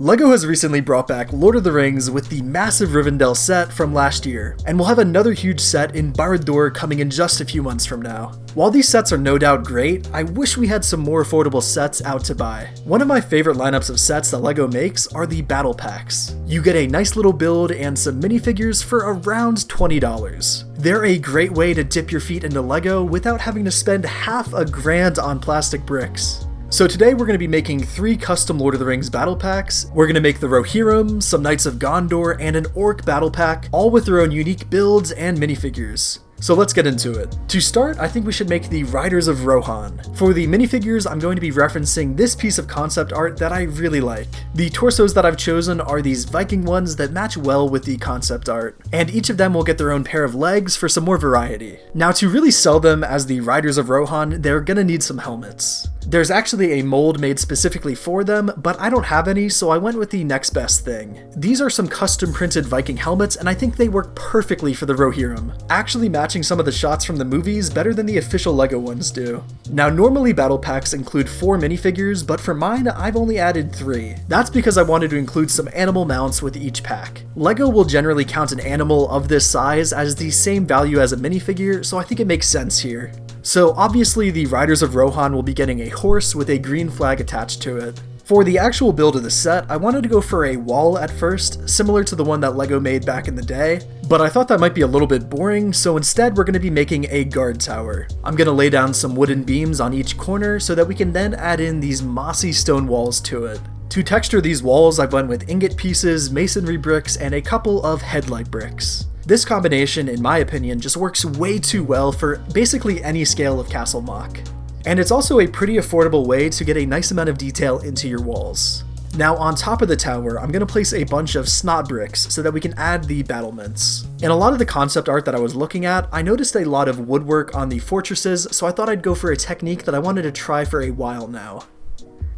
LEGO has recently brought back Lord of the Rings with the massive Rivendell set from last year, and we'll have another huge set in Barad-dûr coming in just a few months from now. While these sets are no doubt great, I wish we had some more affordable sets out to buy. One of my favorite lineups of sets that LEGO makes are the battle packs. You get a nice little build and some minifigures for around $20. They're a great way to dip your feet into LEGO without having to spend half a grand on plastic bricks. So today we're going to be making 3 custom Lord of the Rings battle packs. We're going to make the Rohirrim, some Knights of Gondor, and an Orc battle pack, all with their own unique builds and minifigures. So let's get into it. To start, I think we should make the Riders of Rohan. For the minifigures, I'm going to be referencing this piece of concept art that I really like. The torsos that I've chosen are these Viking ones that match well with the concept art, and each of them will get their own pair of legs for some more variety. Now, to really sell them as the Riders of Rohan, they're gonna need some helmets. There's actually a mold made specifically for them, but I don't have any, so I went with the next best thing. These are some custom printed Viking helmets, and I think they work perfectly for the Rohirrim, actually matching some of the shots from the movies better than the official LEGO ones do. Now, normally battle packs include 4 minifigures, but for mine, I've only added 3. That's because I wanted to include some animal mounts with each pack. LEGO will generally count an animal of this size as the same value as a minifigure, so I think it makes sense here. So obviously the Riders of Rohan will be getting a horse with a green flag attached to it. For the actual build of the set, I wanted to go for a wall at first, similar to the one that LEGO made back in the day, but I thought that might be a little bit boring, so instead we're going to be making a guard tower. I'm going to lay down some wooden beams on each corner so that we can then add in these mossy stone walls to it. To texture these walls, I've went with ingot pieces, masonry bricks, and a couple of headlight bricks. This combination, in my opinion, just works way too well for basically any scale of castle mock. And it's also a pretty affordable way to get a nice amount of detail into your walls. Now, on top of the tower, I'm going to place a bunch of snot bricks so that we can add the battlements. In a lot of the concept art that I was looking at, I noticed a lot of woodwork on the fortresses, so I thought I'd go for a technique that I wanted to try for a while now.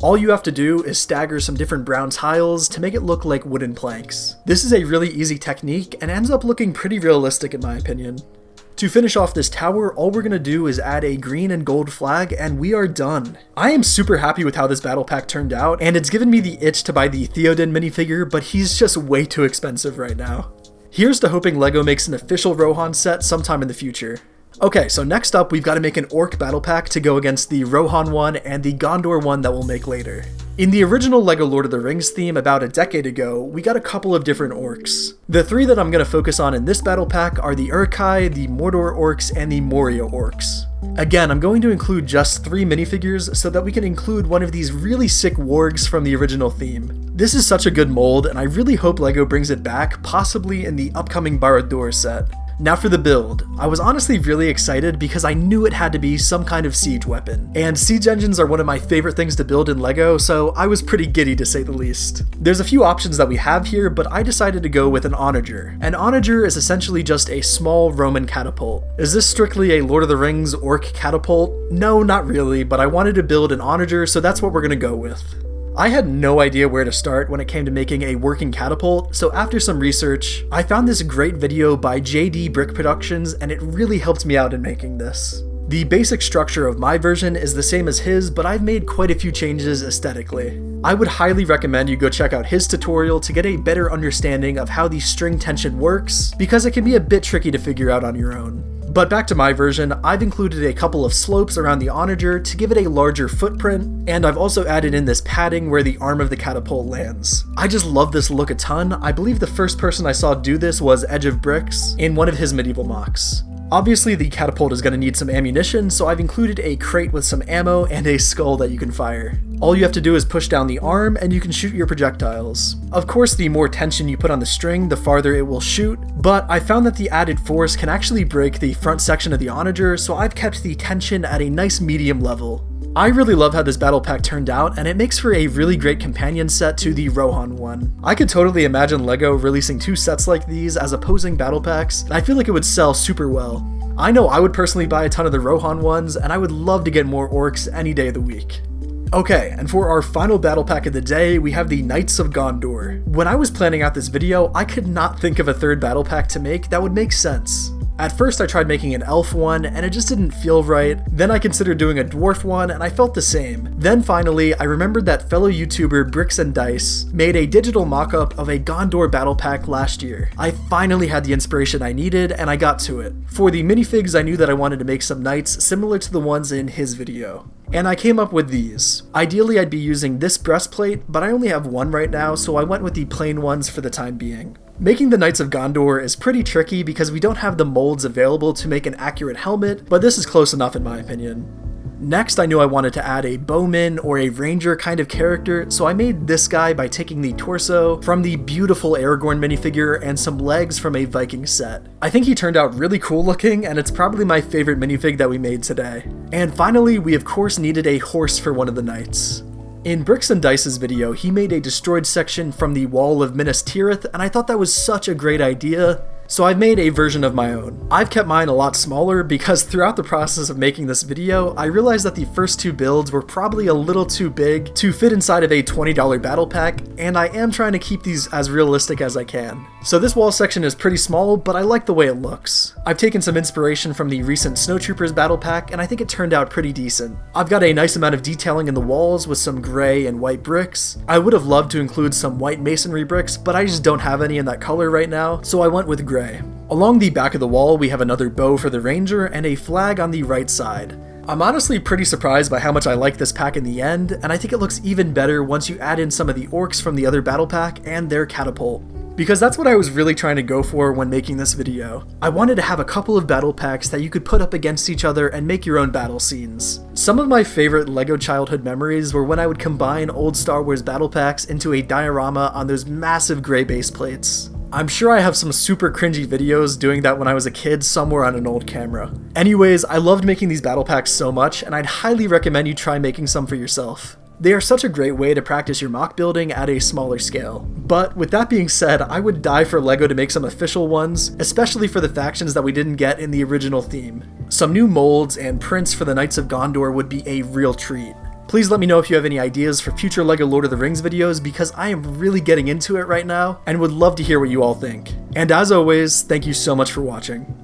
All you have to do is stagger some different brown tiles to make it look like wooden planks. This is a really easy technique and ends up looking pretty realistic in my opinion. To finish off this tower, all we're going to do is add a green and gold flag and we are done. I am super happy with how this battle pack turned out, and it's given me the itch to buy the Theoden minifigure, but he's just way too expensive right now. Here's to hoping LEGO makes an official Rohan set sometime in the future. Okay, so next up we've got to make an Orc battle pack to go against the Rohan one and the Gondor one that we'll make later. In the original LEGO Lord of the Rings theme about a decade ago, we got a couple of different orcs. The 3 that I'm going to focus on in this battle pack are the Urkai, the Mordor orcs, and the Moria orcs. Again, I'm going to include just 3 minifigures so that we can include one of these really sick wargs from the original theme. This is such a good mold, and I really hope LEGO brings it back, possibly in the upcoming Barad-dûr set. Now for the build. I was honestly really excited because I knew it had to be some kind of siege weapon, and siege engines are one of my favorite things to build in LEGO, so I was pretty giddy to say the least. There's a few options that we have here, but I decided to go with an Onager. An Onager is essentially just a small Roman catapult. Is this strictly a Lord of the Rings orc catapult? No, not really, but I wanted to build an Onager, so that's what we're gonna go with. I had no idea where to start when it came to making a working catapult, so after some research, I found this great video by JD Brick Productions, and it really helped me out in making this. The basic structure of my version is the same as his, but I've made quite a few changes aesthetically. I would highly recommend you go check out his tutorial to get a better understanding of how the string tension works, because it can be a bit tricky to figure out on your own. But back to my version, I've included a couple of slopes around the Onager to give it a larger footprint, and I've also added in this padding where the arm of the catapult lands. I just love this look a ton. I believe the first person I saw do this was Edge of Bricks in one of his medieval mocks. Obviously the catapult is going to need some ammunition, so I've included a crate with some ammo and a skull that you can fire. All you have to do is push down the arm and you can shoot your projectiles. Of course, the more tension you put on the string, the farther it will shoot, but I found that the added force can actually break the front section of the Onager, so I've kept the tension at a nice medium level. I really love how this battle pack turned out, and it makes for a really great companion set to the Rohan one. I could totally imagine LEGO releasing 2 sets like these as opposing battle packs, and I feel like it would sell super well. I know I would personally buy a ton of the Rohan ones, and I would love to get more orcs any day of the week. Okay, and for our final battle pack of the day, we have the Knights of Gondor. When I was planning out this video, I could not think of a third battle pack to make that would make sense. At first I tried making an elf one and it just didn't feel right, then I considered doing a dwarf one and I felt the same. Then finally, I remembered that fellow YouTuber Bricks and Dice made a digital mock-up of a Gondor battle pack last year. I finally had the inspiration I needed and I got to it. For the minifigs, I knew that I wanted to make some knights similar to the ones in his video. And I came up with these. Ideally I'd be using this breastplate, but I only have one right now, so I went with the plain ones for the time being. Making the Knights of Gondor is pretty tricky because we don't have the molds available to make an accurate helmet, but this is close enough in my opinion. Next, I knew I wanted to add a bowman or a ranger kind of character, so I made this guy by taking the torso from the beautiful Aragorn minifigure and some legs from a Viking set. I think he turned out really cool looking, and it's probably my favorite minifig that we made today. And finally, we of course needed a horse for one of the knights. In Bricks and Dice's video, he made a destroyed section from the Wall of Minas Tirith, and I thought that was such a great idea. So I've made a version of my own. I've kept mine a lot smaller because throughout the process of making this video, I realized that the first two builds were probably a little too big to fit inside of a $20 battle pack, and I am trying to keep these as realistic as I can. So this wall section is pretty small, but I like the way it looks. I've taken some inspiration from the recent Snowtroopers battle pack, and I think it turned out pretty decent. I've got a nice amount of detailing in the walls with some gray and white bricks. I would have loved to include some white masonry bricks, but I just don't have any in that color right now, so I went with gray. Along the back of the wall, we have another bow for the ranger and a flag on the right side. I'm honestly pretty surprised by how much I like this pack in the end, and I think it looks even better once you add in some of the orcs from the other battle pack and their catapult. Because that's what I was really trying to go for when making this video. I wanted to have a couple of battle packs that you could put up against each other and make your own battle scenes. Some of my favorite LEGO childhood memories were when I would combine old Star Wars battle packs into a diorama on those massive gray base plates. I'm sure I have some super cringy videos doing that when I was a kid somewhere on an old camera. Anyways, I loved making these battle packs so much, and I'd highly recommend you try making some for yourself. They are such a great way to practice your mock building at a smaller scale. But with that being said, I would die for LEGO to make some official ones, especially for the factions that we didn't get in the original theme. Some new molds and prints for the Knights of Gondor would be a real treat. Please let me know if you have any ideas for future LEGO Lord of the Rings videos because I am really getting into it right now and would love to hear what you all think. And as always, thank you so much for watching.